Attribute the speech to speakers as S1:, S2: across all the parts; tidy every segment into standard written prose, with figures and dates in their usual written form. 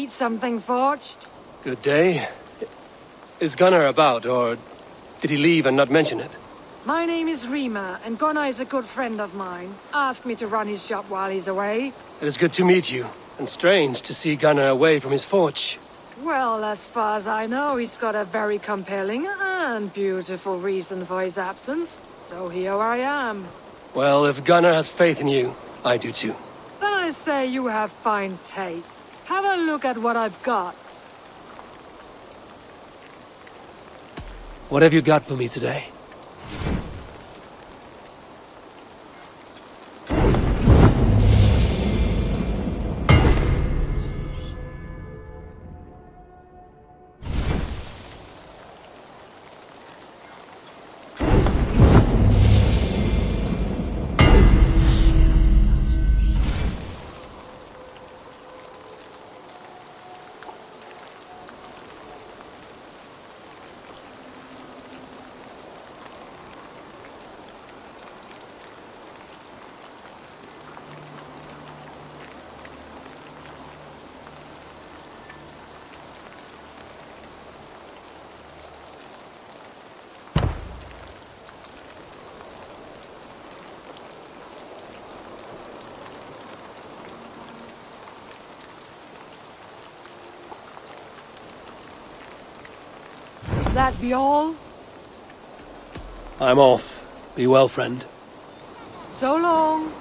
S1: Need something forged?
S2: Good day. Is Gunnar about, or did he leave and not mention it?
S1: My name is Rima, and Gunnar is a good friend of mine. Asked me to run his shop while he's away.
S2: It is good to meet you, and strange to see Gunnar away from his forge.
S1: Well, as far as I know, he's got a very compelling and beautiful reason for his absence. So here I am.
S2: Well, if Gunnar has faith in you, I do too.
S1: Then I say you have fine taste. Have a look at what I've got.
S2: What have you got for me today?
S1: That be all?
S2: I'm off. Be well, friend.
S1: So long.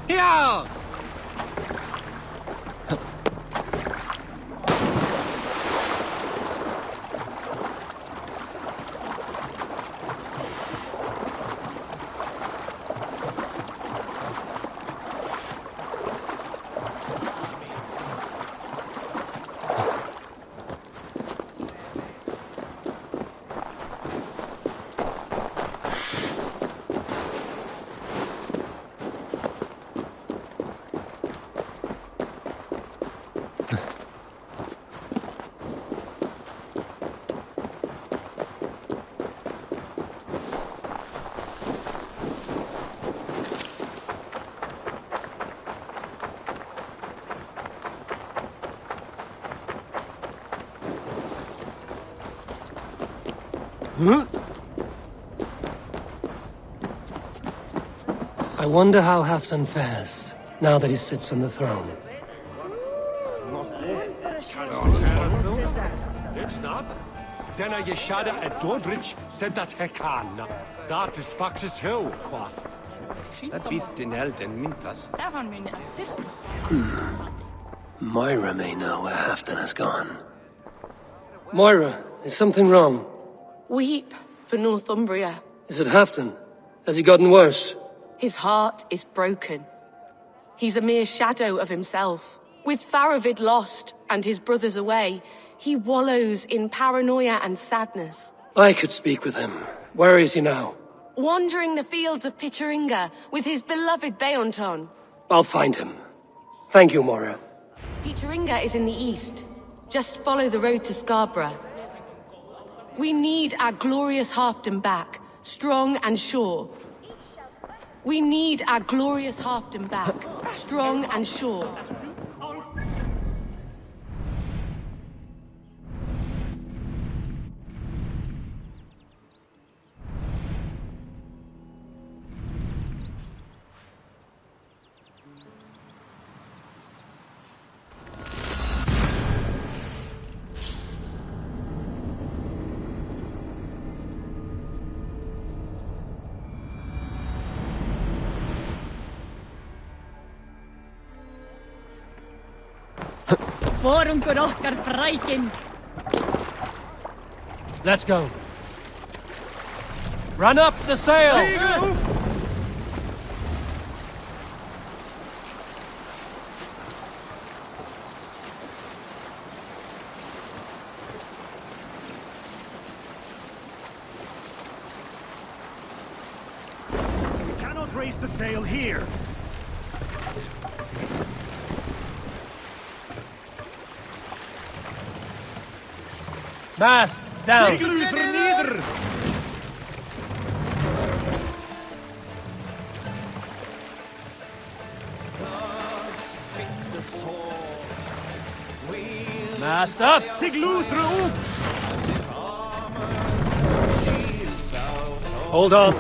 S3: Here!
S2: I wonder how Halfdan fares, now that he sits on the throne.
S3: It's not. Den je shada at Dordrich said that hekan. Dat is Fax's hill, quath.
S4: Dat bist den held en mintas.
S2: Moira may know where Halfdan has gone. Moira, is something wrong?
S5: Weep for Northumbria.
S2: Is it Halfdan? Has he gotten worse?
S5: His heart is broken. He's a mere shadow of himself. With Faravid lost and his brothers away, he wallows in paranoia and sadness.
S2: I could speak with him. Where is he now?
S5: Wandering the fields of Pittaringa with his beloved Beonton.
S2: I'll find him. Thank you, Moira.
S5: Pittaringa is in the east. Just follow the road to Scarborough. We need our glorious Halfdan back, strong and sure. We need our glorious Halfdan back, strong and sure.
S2: Let's go. Run up the sail!
S3: We cannot raise the sail here.
S2: Mast down! Mast up! Hold on.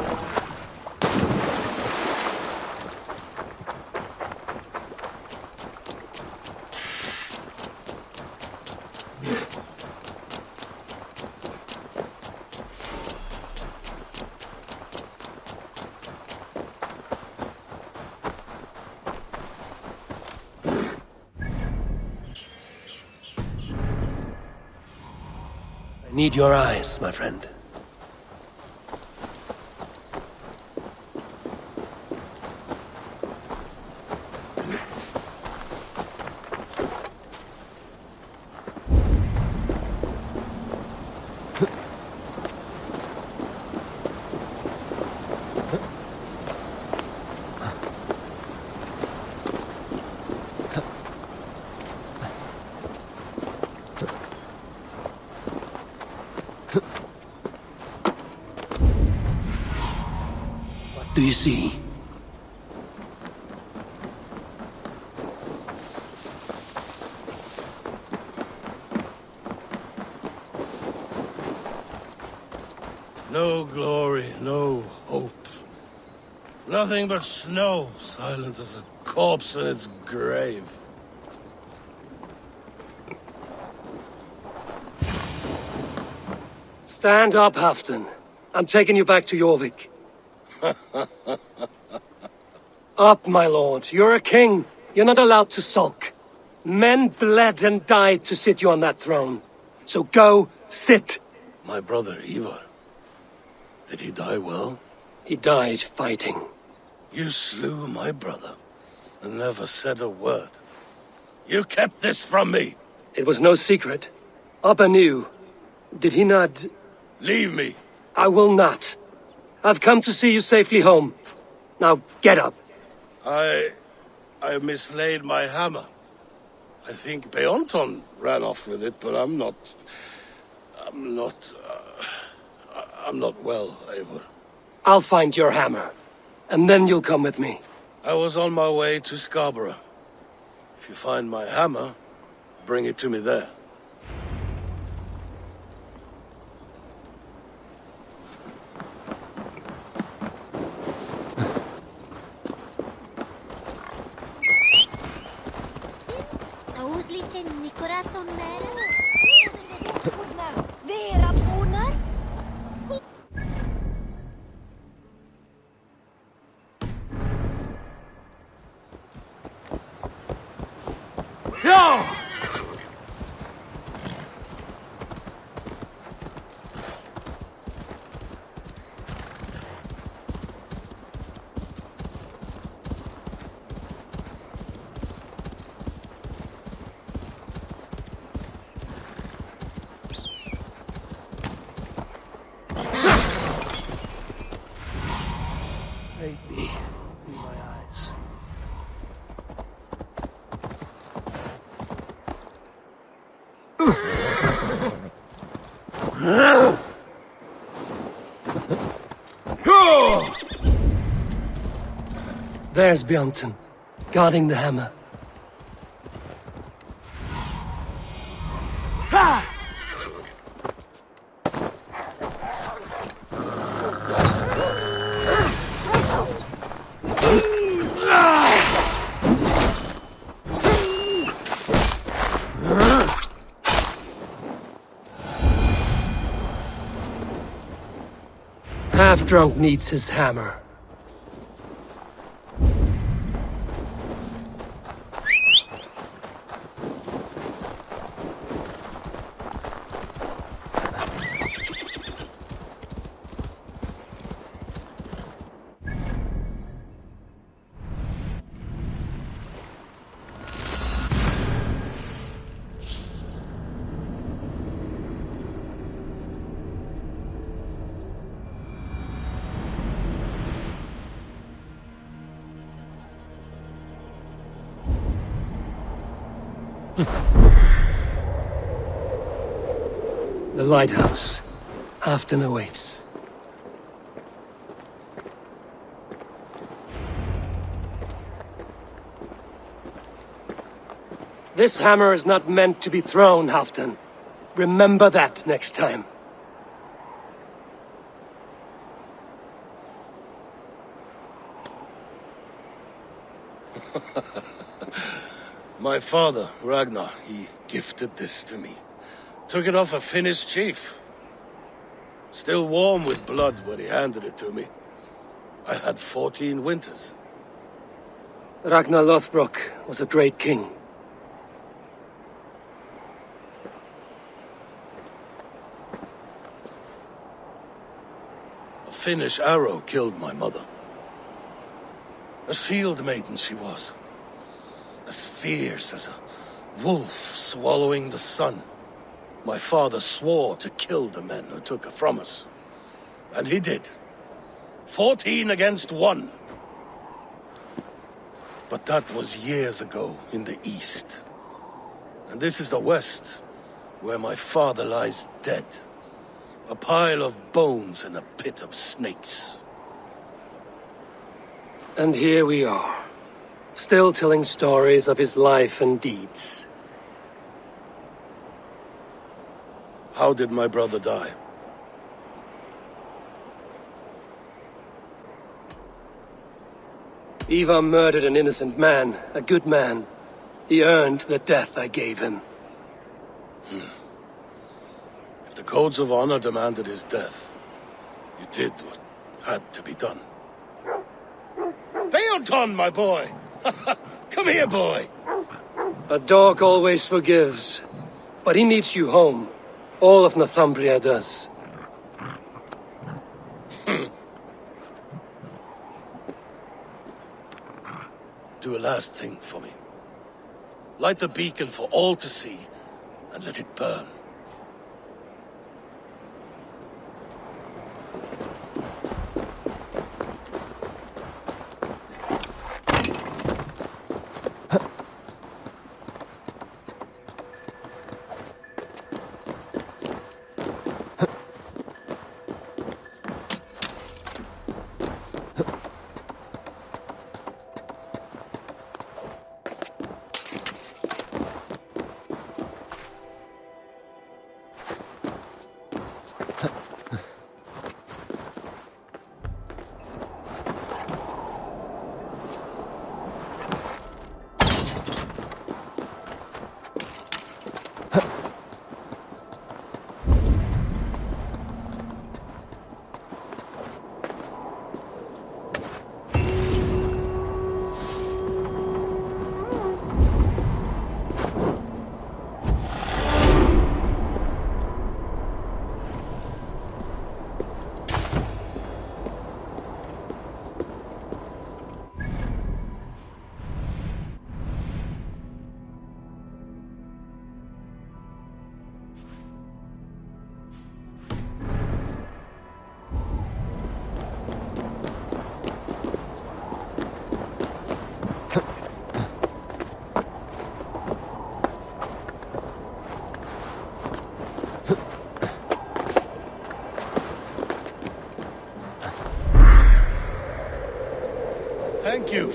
S2: I need your eyes, my friend. What do you see?
S6: No glory, no hope. Nothing but snow, silent as a corpse in its grave.
S2: Stand up, Halfdan. I'm taking you back to Jorvik. Up, my lord. You're a king. You're not allowed to sulk. Men bled and died to sit you on that throne. So go, sit.
S6: My brother, Eivor. Did he die well?
S2: He died fighting.
S6: You slew my brother, and never said a word. You kept this from me!
S2: It was no secret. Abba knew. Did he not...
S6: Leave me!
S2: I will not. I've come to see you safely home. Now, get up.
S6: I mislaid my hammer. I think Beonton ran off with it, but I'm not well, Eivor.
S2: I'll find your hammer. And then you'll come with me.
S6: I was on my way to Scarborough. If you find my hammer, bring it to me there.
S3: Yo!
S2: Maybe in my eyes. There's Bjornton, guarding the hammer. Half-drunk needs his hammer. The lighthouse. Halfdan awaits. This hammer is not meant to be thrown, Halfdan. Remember that next time.
S6: My father, Ragnar, he gifted this to me. Took it off a Finnish chief. Still warm with blood when he handed it to me. I had 14 winters.
S2: Ragnar Lothbrok was a great king.
S6: A Finnish arrow killed my mother. A shield maiden she was. As fierce as a wolf swallowing the sun. My father swore to kill the men who took her from us. And he did. 14 against 1. But that was years ago in the east. And this is the west, where my father lies dead. A pile of bones in a pit of snakes.
S2: And here we are, still telling stories of his life and deeds.
S6: How did my brother die?
S2: Eivor murdered an innocent man, a good man. He earned the death I gave him.
S6: If the codes of honor demanded his death, you did what had to be done. Beorton, my boy! Come here, boy!
S2: A dog always forgives, but he needs you home. All of Northumbria does.
S6: Do a last thing for me. Light the beacon for all to see, and let it burn.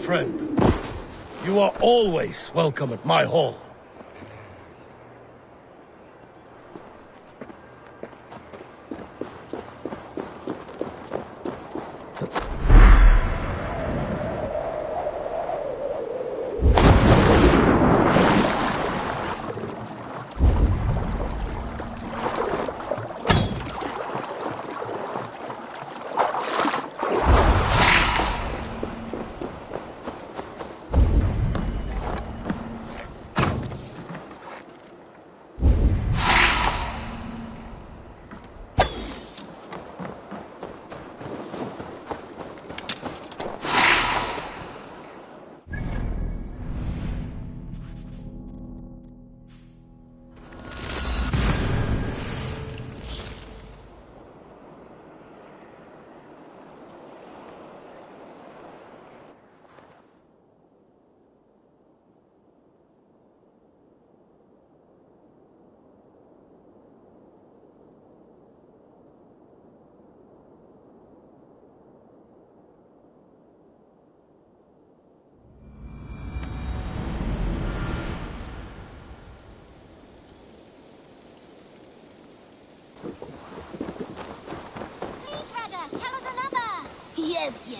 S6: friend. You are always welcome at my hall.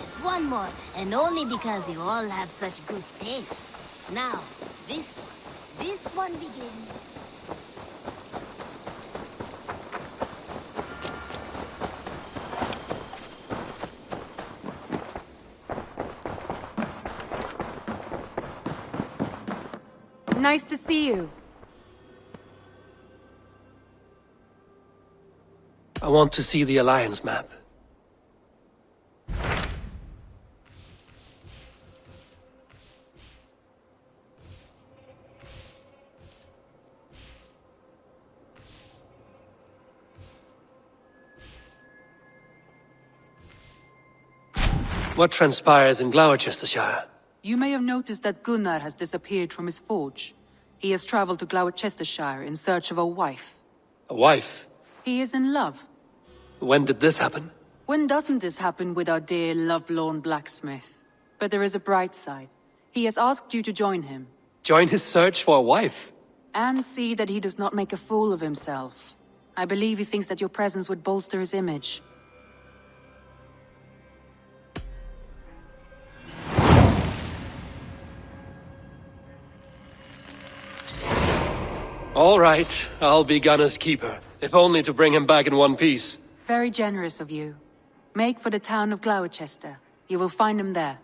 S7: Yes, one more. And only because you all have such good taste. Now, this one. This one begins.
S8: Nice to see you.
S2: I want to see the Alliance map. What transpires in Gloucestershire?
S8: You may have noticed that Gunnar has disappeared from his forge. He has traveled to Gloucestershire in search of a wife.
S2: A wife?
S8: He is in love.
S2: When did this happen?
S8: When doesn't this happen with our dear lovelorn blacksmith? But there is a bright side. He has asked you to join him.
S2: Join his search for a wife?
S8: And see that he does not make a fool of himself. I believe he thinks that your presence would bolster his image.
S2: All right, I'll be Gunner's keeper, if only to bring him back in one piece.
S8: Very generous of you. Make for the town of Gloucester. You will find him there.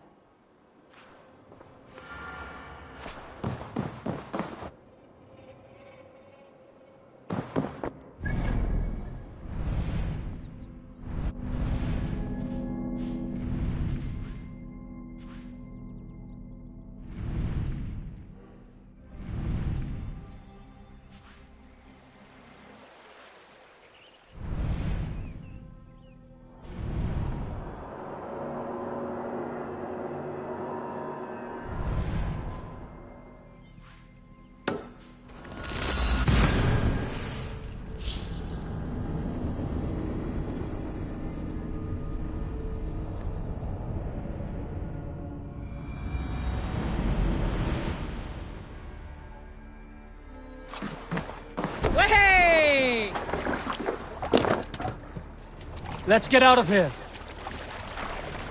S3: Let's get out of here.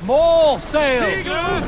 S3: More sail!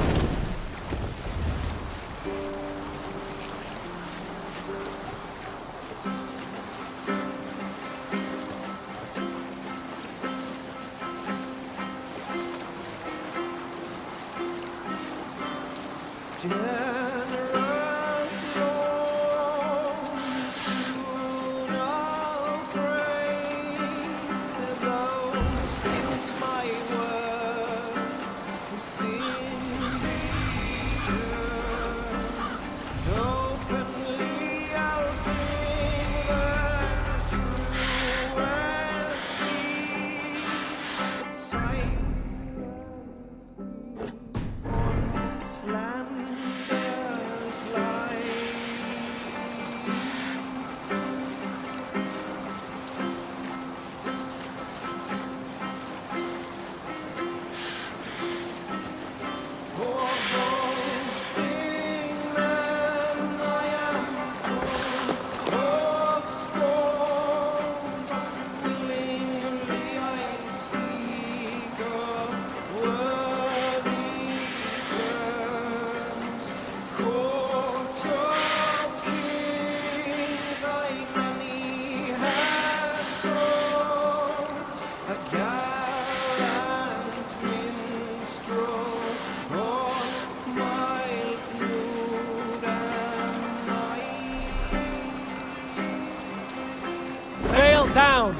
S2: Sail down!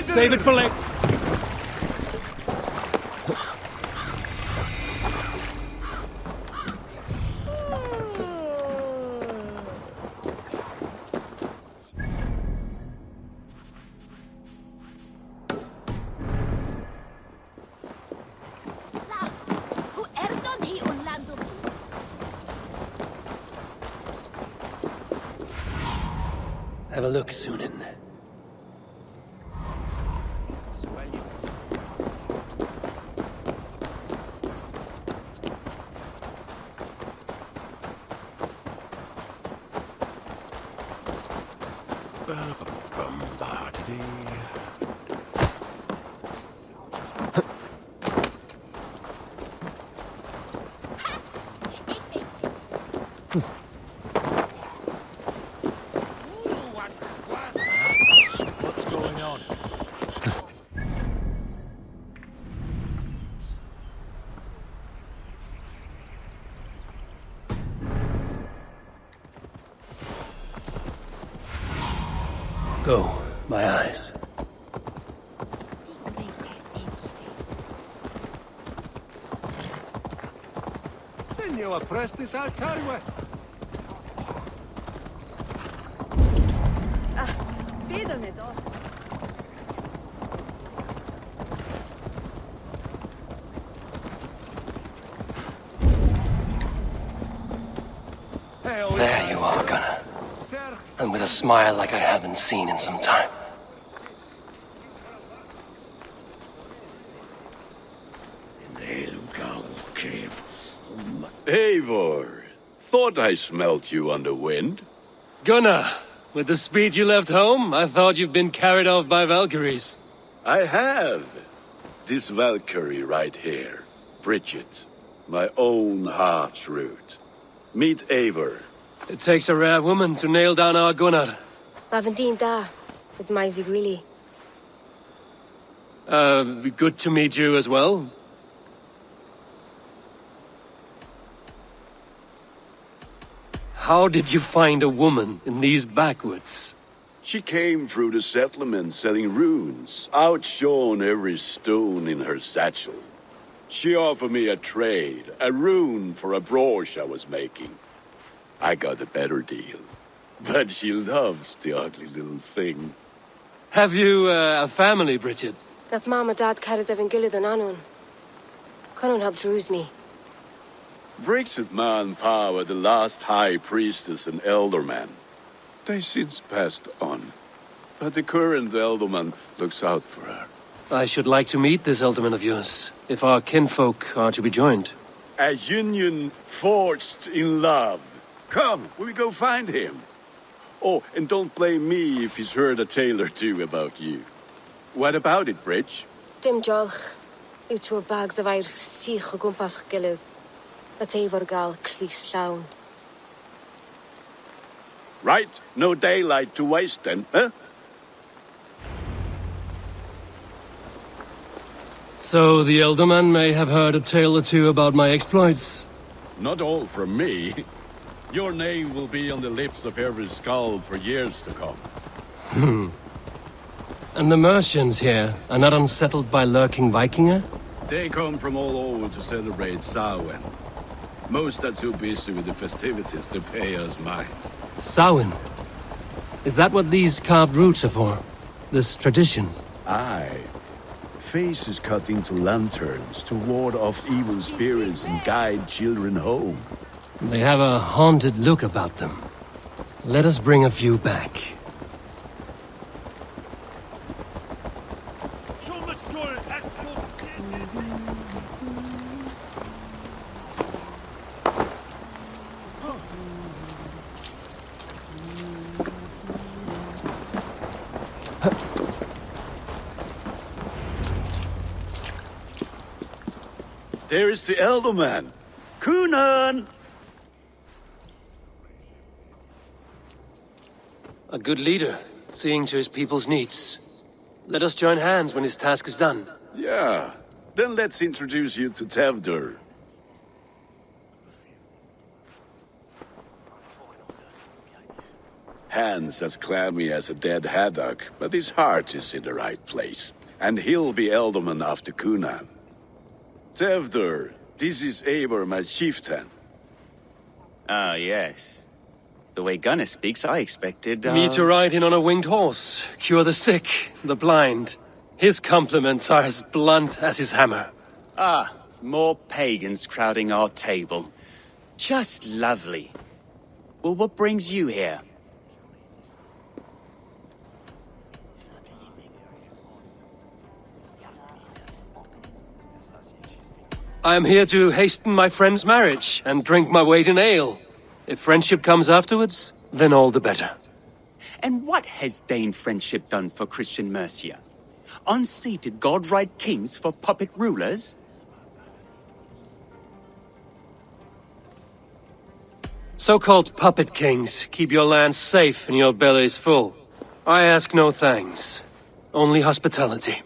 S2: Save it for later. Have a look, Sunan.
S3: What's going on?
S2: Go, my eyes.
S3: Signor Prestis Altarwe.
S2: There you are, Gunnar. And with a smile like I haven't seen in some time.
S9: Eivor, thought I smelt you on the wind.
S2: Gunnar, with the speed you left home, I thought you'd been carried off by Valkyries.
S9: I have. This Valkyrie right here, Bridget, my own heart's root. Meet Eivor.
S2: It takes a rare woman to nail down our Gunnar.
S10: Lavendine da, with my Zigrili.
S2: Good to meet you as well. How did you find a woman in these backwoods?
S9: She came through the settlement selling runes, outshone every stone in her satchel. She offered me a trade, a rune for a brooch I was making. I got a better deal. But she loves the ugly little thing.
S2: Have you a family, Bridget?
S10: Nath mama dad carried evan gilid an anon. Conan hab drews me.
S9: Bridget man power the last high priestess and elderman. They since passed on. But the current elderman looks out for her.
S2: I should like to meet this elderman of yours, if our kinfolk are to be joined.
S9: A union forged in love. Come, we go find him. Oh, and don't blame me if he's heard a tale or two about you. What about it, Bridge?
S10: Dim jolch. Ut to bags of air sich o gumpas gilid. That's Eivor gal clis llawn.
S9: Right, no daylight to waste then, huh?
S2: So the elderman may have heard a tale or two about my exploits.
S9: Not all from me. Your name will be on the lips of every skull for years to come.
S2: And the Mercians here are not unsettled by lurking Vikinger?
S9: They come from all over to celebrate Samhain. Most are too busy with the festivities to pay us mind.
S2: Samhain? Is that what these carved roots are for? This tradition?
S9: Aye. Faces cut into lanterns to ward off evil spirits and guide children home.
S2: They have a haunted look about them. Let us bring a few back.
S9: There is the elder man. Kunan!
S2: A good leader, seeing to his people's needs. Let us join hands when his task is done.
S9: Yeah. Then let's introduce you to Tewdwr. Hands as clammy as a dead haddock, but his heart is in the right place. And he'll be ealdorman after Cunan. Tewdwr, this is Eivor, my chieftain.
S11: Ah, yes. The way Gunnar speaks, I expected,
S2: Me to ride in on a winged horse, cure the sick, the blind. His compliments are as blunt as his hammer.
S11: Ah, more pagans crowding our table. Just lovely. Well, what brings you here?
S2: I am here to hasten my friend's marriage and drink my weight in ale. If friendship comes afterwards, then all the better.
S11: And what has Dane friendship done for Christian Mercia? Unseated godright kings for puppet rulers?
S2: So-called puppet kings keep your lands safe and your bellies full. I ask no thanks, only hospitality.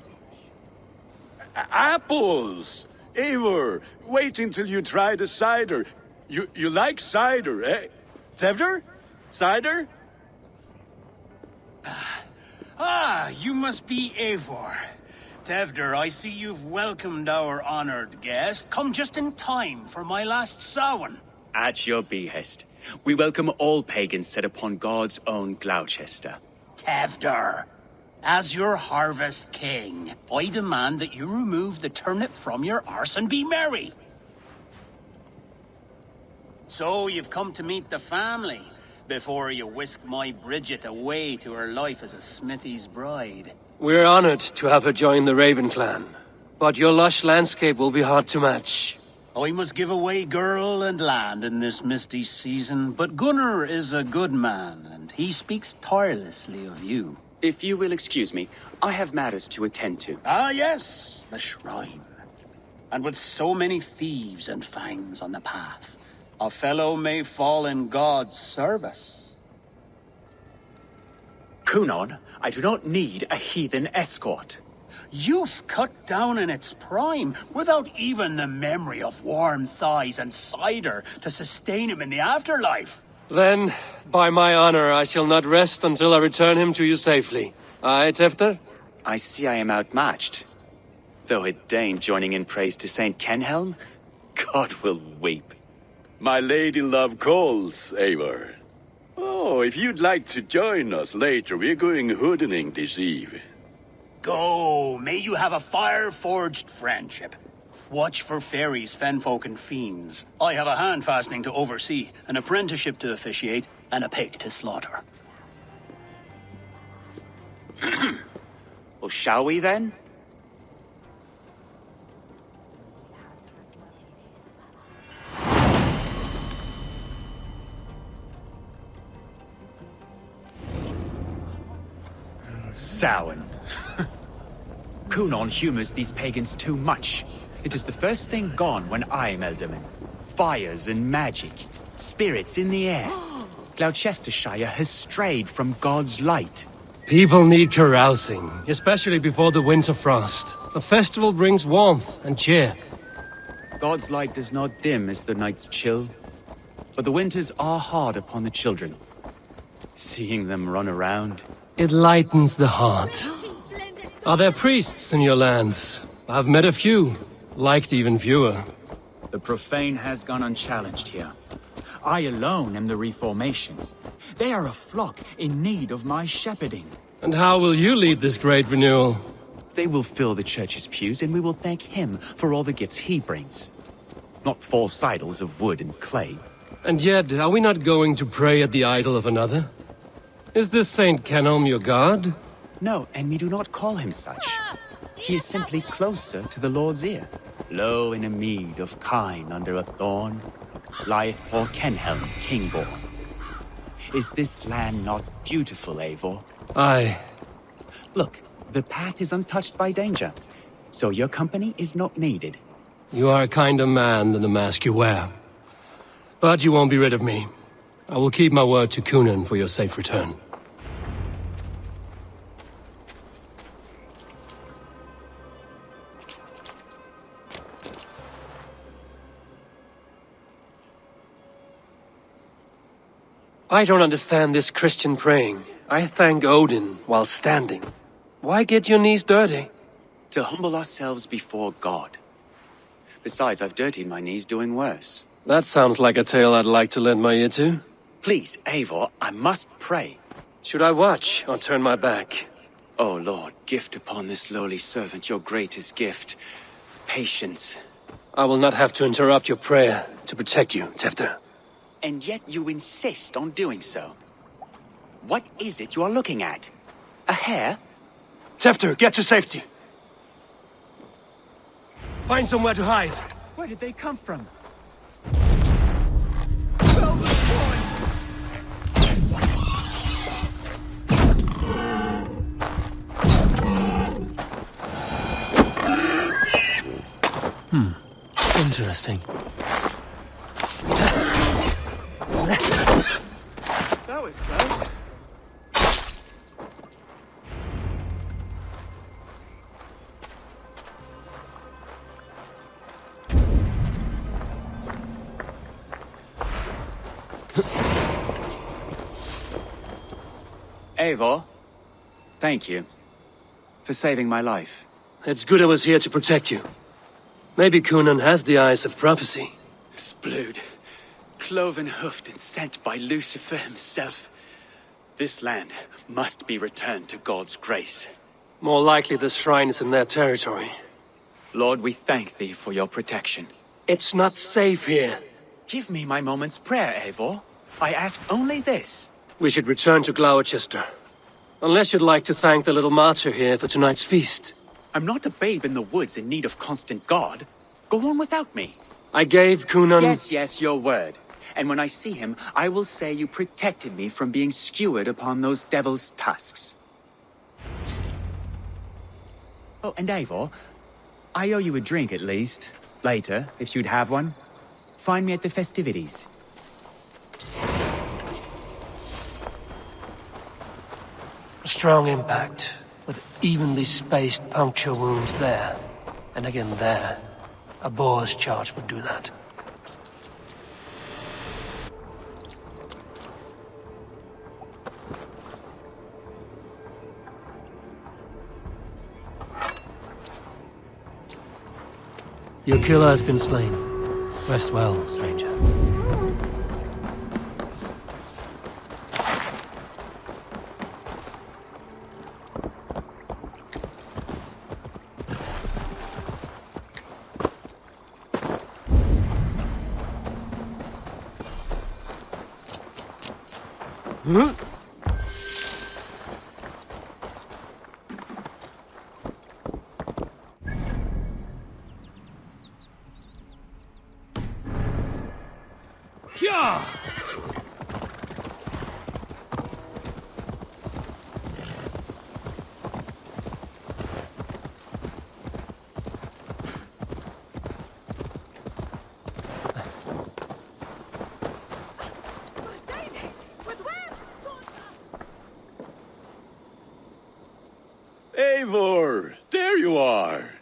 S9: Apples! Eivor, wait until you try the cider. You like cider, eh? Tewdwr? Cider?
S12: Ah, you must be Eivor. Tewdwr, I see you've welcomed our honored guest. Come just in time for my last Samhain.
S11: At your behest. We welcome all pagans set upon God's own Gloucester.
S12: Tewdwr, as your harvest king, I demand that you remove the turnip from your arse and be merry. So you've come to meet the family, before you whisk my Bridget away to her life as a smithy's bride.
S2: We're honored to have her join the Raven clan, but your lush landscape will be hard to match.
S12: I must give away girl and land in this misty season, but Gunnar is a good man, and he speaks tirelessly of you.
S11: If you will excuse me, I have matters to attend to.
S12: Ah, yes, the shrine. And with so many thieves and fangs on the path, a fellow may fall in God's service.
S11: Cunan, I do not need a heathen escort.
S12: Youth cut down in its prime, without even the memory of warm thighs and cider to sustain him in the afterlife.
S2: Then, by my honor, I shall not rest until I return him to you safely. Aye, Tewdwr?
S11: I see I am outmatched. Though a Dane joining in praise to Saint Kenhelm, God will weep.
S9: My lady love calls, Eivor. Oh, if you'd like to join us later, we're going hoodening this eve.
S12: Go, may you have a fire-forged friendship. Watch for fairies, fenfolk, and fiends. I have a hand fastening to oversee, an apprenticeship to officiate, and a pig to slaughter.
S11: Well, shall we then?
S13: Samhain. Cunan humors these pagans too much. It is the first thing gone when I am Ealdorman. Fires and magic. Spirits in the air. Gloucestershire has strayed from God's light.
S2: People need carousing, especially before the winter frost. A festival brings warmth and cheer.
S13: God's light does not dim as the nights chill, but the winters are hard upon the children. Seeing them run around...
S2: It lightens the heart. Are there priests in your lands? I've met a few, liked even fewer.
S13: The profane has gone unchallenged here. I alone am the reformation. They are a flock in need of my shepherding.
S2: And how will you lead this great renewal?
S13: They will fill the church's pews, and we will thank him for all the gifts he brings. Not false idols of wood and clay.
S2: And yet, are we not going to pray at the idol of another? Is this Saint Kenhelm your god?
S13: No, and we do not call him such. He is simply closer to the Lord's ear. Low in a mead of kine under a thorn, lieth poor Kenhelm, king-born. Is this land not beautiful, Eivor?
S2: Aye.
S13: Look, the path is untouched by danger, so your company is not needed.
S2: You are a kinder man than the mask you wear. But you won't be rid of me. I will keep my word to Cunan for your safe return. I don't understand this Christian praying. I thank Odin while standing. Why get your knees dirty?
S13: To humble ourselves before God. Besides, I've dirtied my knees doing worse.
S2: That sounds like a tale I'd like to lend my ear to.
S13: Please, Eivor, I must pray.
S2: Should I watch or turn my back?
S13: Oh Lord, gift upon this lowly servant your greatest gift. Patience.
S2: I will not have to interrupt your prayer to protect you, Tefter.
S13: And yet you insist on doing so. What is it you are looking at? A hare?
S2: Tefter, get to safety! Find somewhere to hide.
S13: Where did they come from?
S2: Interesting.
S13: That was close. Eivor, thank you for saving my life.
S2: It's good I was here to protect you. Maybe Conan has the eyes of prophecy.
S13: Splood, cloven-hoofed and sent by Lucifer himself. This land must be returned to God's grace.
S2: More likely the shrine is in their territory.
S13: Lord, we thank thee for your protection.
S2: It's not safe here.
S13: Give me my moment's prayer, Eivor. I ask only this.
S2: We should return to Gloucester. Unless you'd like to thank the little martyr here for tonight's feast.
S13: I'm not a babe in the woods in need of constant guard. Go on without me.
S2: I gave Conan...
S13: Yes, your word. And when I see him, I will say you protected me from being skewered upon those devil's tusks. Oh, and Eivor, I owe you a drink at least. Later, if you'd have one. Find me at the festivities.
S2: A strong impact, with evenly spaced puncture wounds there, and again there. A boar's charge would do that. Your killer has been slain. Rest well, stranger.
S9: Eivor, there you are.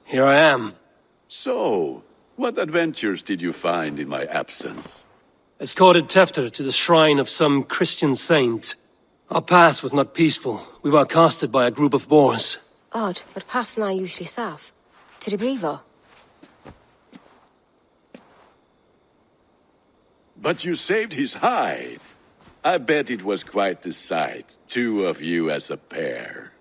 S2: Here I am.
S9: So, what adventures did you find in my absence?
S2: Escorted Tefter to the shrine of some Christian saint. Our path was not peaceful. We were accosted by a group of boars.
S10: Odd, but path na usually safe. To the Brevo.
S9: But you saved his hide. I bet it was quite the sight, two of you as a pair.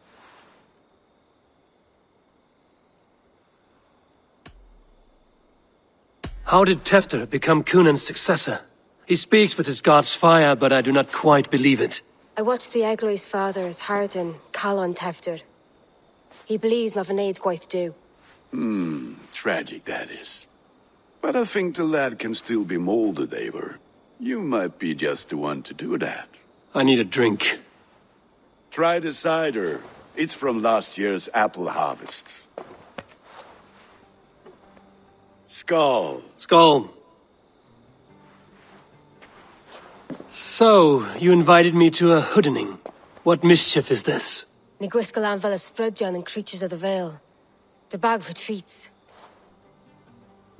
S2: How did Tefter become Cunan's successor? He speaks with his god's fire, but I do not quite believe it.
S10: I watched the Egloi's father's Harden call on Tefter. He believes Mavanade quite do.
S9: Tragic that is. But I think the lad can still be molded, Eivor. You might be just the one to do that.
S2: I need a drink.
S9: Try the cider. It's from last year's apple harvest. Skull.
S2: Skull. So, you invited me to a hoodening. What mischief is this?
S10: Niguiscal Anvela Sprudjan and Creatures of the Vale. The bag for treats.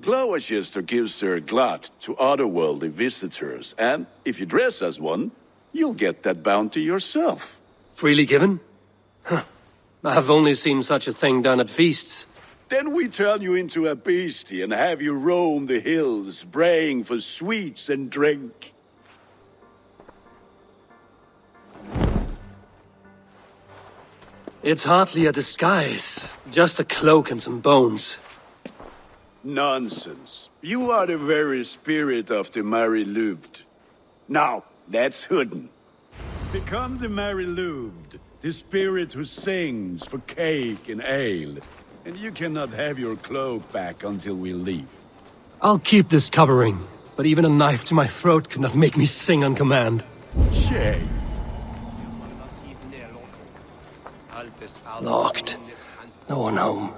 S9: Gloucester gives their glut to otherworldly visitors, and if you dress as one, you'll get that bounty yourself.
S2: Freely given? Huh. I've only seen such a thing done at feasts.
S9: Then we turn you into a beastie and have you roam the hills, braying for sweets and drink.
S2: It's hardly a disguise. Just a cloak and some bones.
S9: Nonsense. You are the very spirit of the Mari-Luved. Now, let's hoodin. Become the Mari-Luved, the spirit who sings for cake and ale. And you cannot have your cloak back until we leave.
S2: I'll keep this covering, but even a knife to my throat could not make me sing on command.
S9: Shame.
S2: Locked. No one home.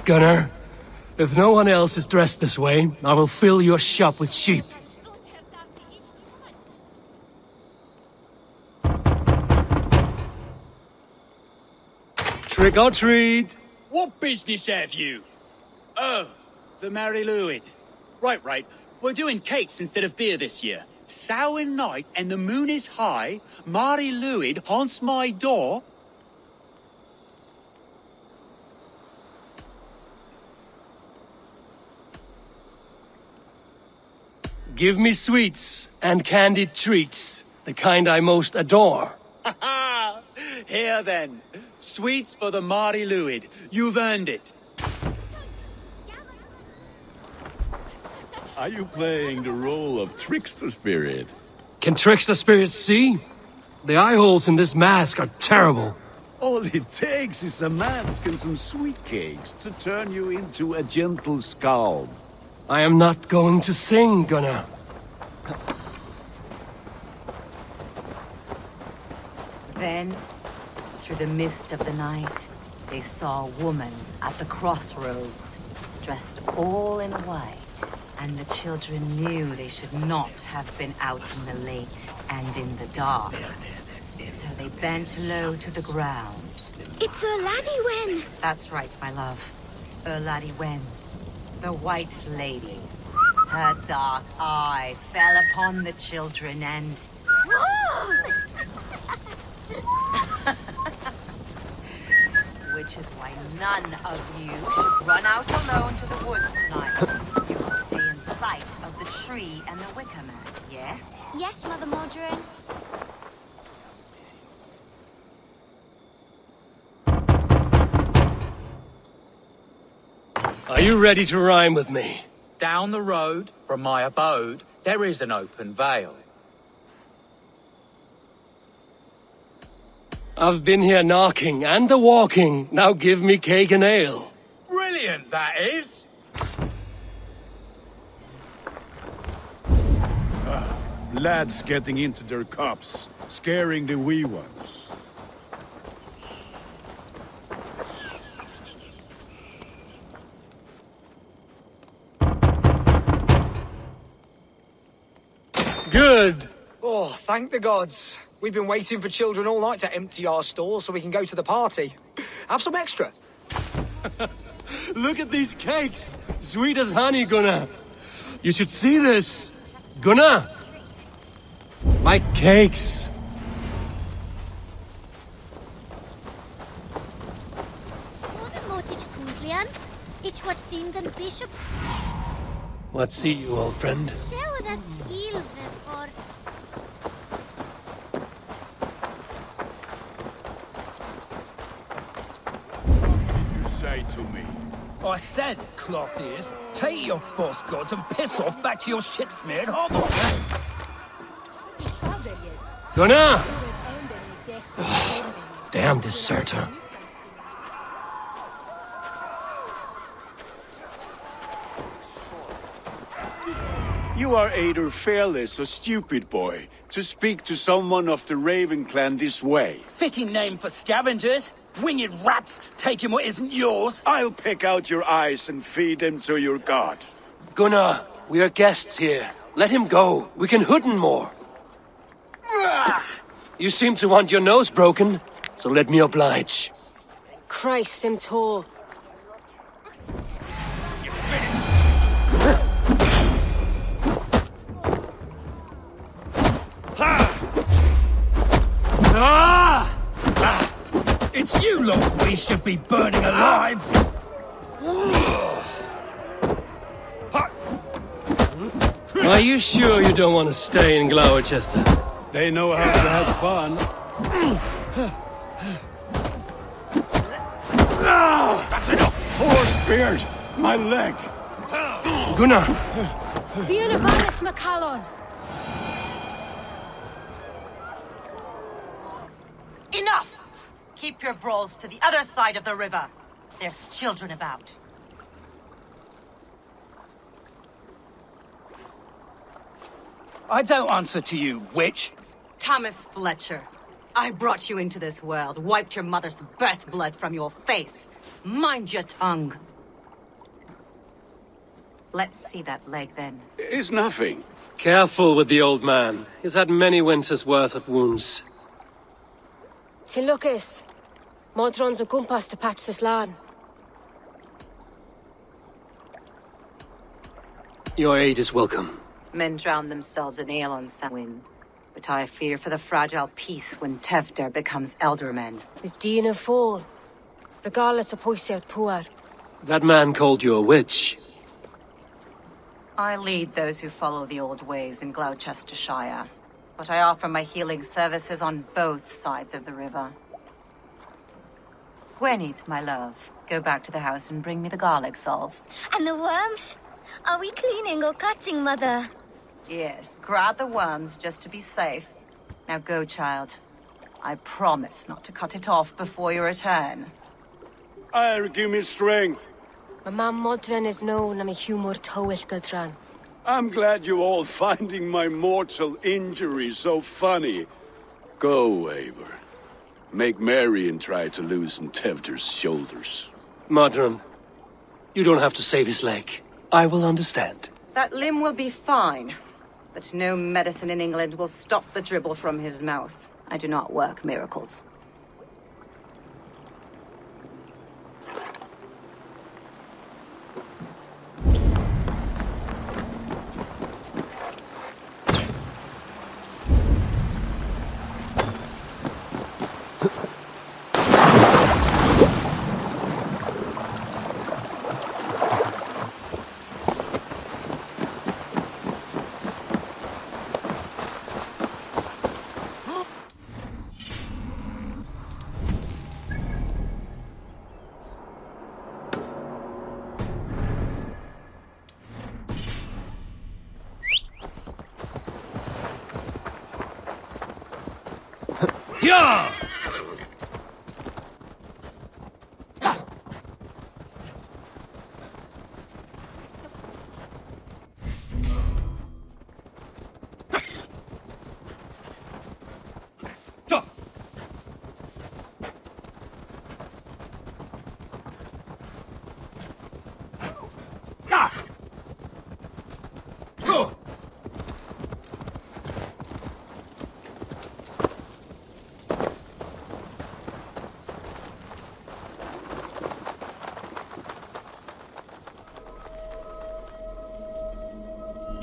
S2: Gunnar, if no one else is dressed this way, I will fill your shop with sheep. Trick or treat!
S11: What business have you? Oh, the Mari-Luved. Right. We're doing cakes instead of beer this year. Samhain night and the moon is high. Mari-Luved haunts my door.
S2: Give me sweets and candied treats, the kind I most adore.
S11: Ha ha! Here then, sweets for the Mari-Luved. You've earned it.
S9: Are you playing the role of trickster spirit?
S2: Can trickster spirits see? The eye holes in this mask are terrible.
S9: All it takes is a mask and some sweet cakes to turn you into a gentle skald.
S2: I am not going to sing, Gunnar.
S14: Then, through the mist of the night, they saw a woman at the crossroads, dressed all in white. And the children knew they should not have been out in the late and in the dark. So they bent low to the ground.
S7: It's Laddie Wen!
S14: That's right, my love. Laddie Wen, the White Lady. Her dark eye fell upon the children and... Which is why none of you should run out alone to the woods tonight. You will stay in sight of the tree and the wicker man, yes?
S7: Yes, Mother Mordred.
S2: Are you ready to rhyme with me?
S15: Down the road from my abode, there is an open vale.
S2: I've been here knocking and the walking. Now give me cake and ale.
S15: Brilliant, that is!
S9: Lads getting into their cups, scaring the wee ones.
S2: Good.
S16: Oh, thank the gods. We've been waiting for children all night to empty our stores so we can go to the party. Have some extra.
S2: Look at these cakes. Sweet as honey, Gunnar. You should see this. Gunnar. My cakes.
S7: Ich what finden bishop.
S2: What see you, old friend?
S7: Show that Eivor for.
S9: Say to me.
S17: I said, cloth ears, take your false gods and piss off back to your shit-smeared hovel.
S2: Gunnar! Damn deserter.
S9: You are either fearless or stupid, boy, to speak to someone of the Raven clan this way.
S17: Fitting name for scavengers. Winged rats taking what isn't yours.
S9: I'll pick out your eyes and feed them to your god.
S2: Gunnar, we are guests here. Let him go. We can hoodin more. You seem to want your nose broken, so let me oblige.
S10: Christ, him tall.
S17: It's you lot we should be burning alive!
S2: Are you sure you don't want to stay in Gloucester?
S9: They know how to have fun. That's enough! 4 spears! My leg!
S2: Gunnar!
S10: Bionavalis Macallon!
S14: Enough! Keep your brawls to the other side of the river. There's children about.
S17: I don't answer to you, witch.
S14: Thomas Fletcher, I brought you into this world, wiped your mother's birth blood from your face. Mind your tongue. Let's see that leg, then.
S9: It's nothing.
S2: Careful with the old man. He's had many winters' worth of wounds.
S10: Tilukis. Modron's a gumpas to patch this land.
S2: Your aid is welcome.
S14: Men drown themselves in ale on Samhain. But I fear for the fragile peace when Tevder becomes eldermen.
S10: With Dean and Fall. Regardless of Poisiat Puar.
S2: That man called you a witch.
S14: I lead those who follow the old ways in Gloucestershire. But I offer my healing services on both sides of the river. Gweneth, my love, go back to the house and bring me the garlic salve.
S7: And the worms? Are we cleaning or cutting, Mother?
S14: Yes, grab the worms just to be safe. Now go, child. I promise not to cut it off before you return.
S9: Give me strength.
S10: My mam Modron is known am a humor towish Gudran.
S9: I'm glad you all finding my mortal injury so funny. Go, Eivor. Make merry and try to loosen Tevder's shoulders.
S2: Modron, you don't have to save his leg. I will understand.
S14: That limb will be fine. But no medicine in England will stop the dribble from his mouth. I do not work miracles.
S17: Yeah!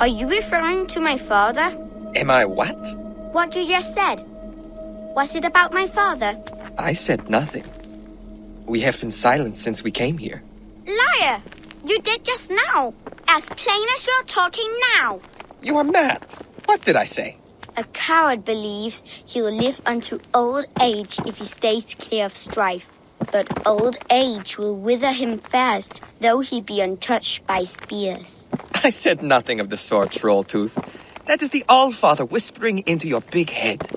S18: Are you referring to my father?
S19: Am I what?
S18: What you just said. Was it about my father?
S19: I said nothing. We have been silent since we came here.
S18: Liar! You did just now. As plain as you're talking now.
S19: You are mad. What did I say?
S18: A coward believes he will live unto old age if he stays clear of strife. But old age will wither him fast, though he be untouched by spears.
S19: I said nothing of the sort, Trolltooth. That is the Allfather whispering into your big head.